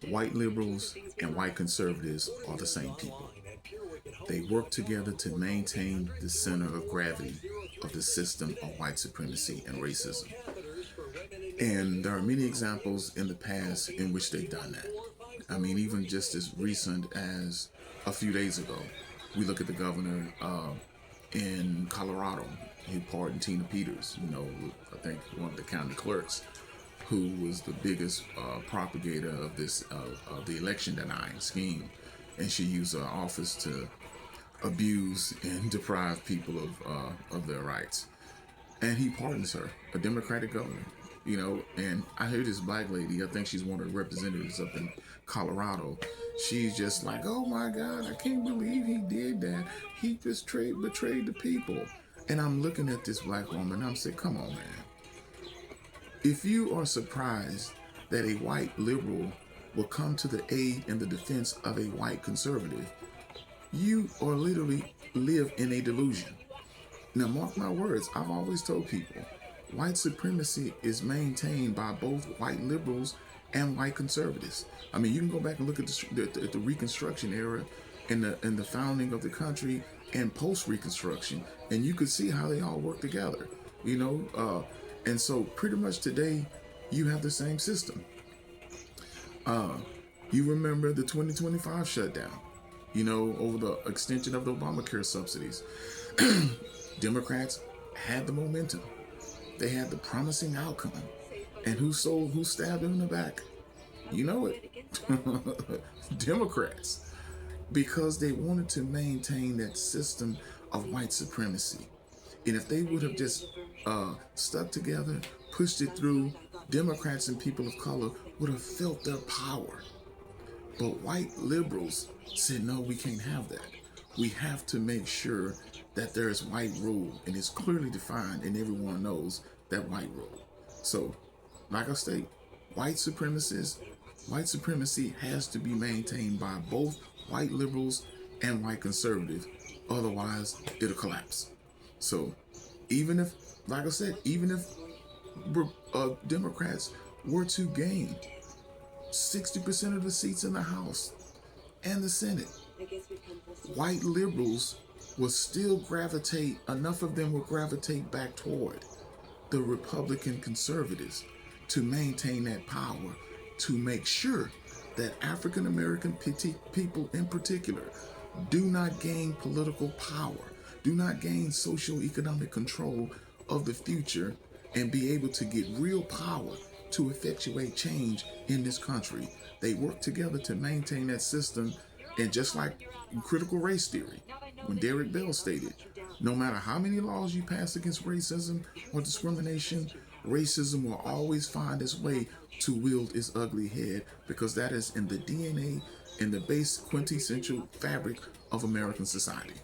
White liberals and white conservatives are the same people. They work together to maintain the center of gravity of the system of white supremacy and racism. And there are many examples in the past in which they've done that. I mean, even just as recent as a few days ago, we look at the governor in Colorado. He pardoned Tina Peters, I think one of the county clerks, who was the biggest propagator of this of the election denying scheme, and she used her office to abuse and deprive people of their rights. And he pardons her, a Democratic governor. And I hear this black lady, I think she's one of the representatives up in Colorado. She's just like, oh my God, I can't believe he did that. He just betrayed the people. And I'm looking at this black woman, and I'm saying, come on, man. If you are surprised that a white liberal will come to the aid and the defense of a white conservative, you are literally live in a delusion. Now, mark my words, I've always told people, white supremacy is maintained by both white liberals and white conservatives. I mean, you can go back and look at the Reconstruction era and the founding of the country and post-Reconstruction, and you could see how they all work together, and so pretty much today, you have the same system. You remember the 2025 shutdown, over the extension of the Obamacare subsidies. Democrats had the momentum. They had the promising outcome. And who stabbed them in the back? You know it. Democrats. Because they wanted to maintain that system of white supremacy. And if they would have just stuck together, pushed it through, Democrats and people of color would have felt their power. But white liberals said, no, we can't have that. We have to make sure that there is white rule, and it's clearly defined, and everyone knows that white rule. So, like I state, white supremacy has to be maintained by both white liberals and white conservatives. Otherwise, it'll collapse. So, even if, like I said, even if Democrats were to gain 60% of the seats in the House and the Senate, white liberals will still gravitate, enough of them will gravitate back toward the Republican conservatives to maintain that power, to make sure that African American people in particular do not gain political power, do not gain socio-economic control of the future, and be able to get real power to effectuate change in this country. They work together to maintain that system. And just like in critical race theory, when Derek Bell stated, no matter how many laws you pass against racism or discrimination, racism will always find its way to wield its ugly head, because that is in the DNA and the base quintessential fabric of American society.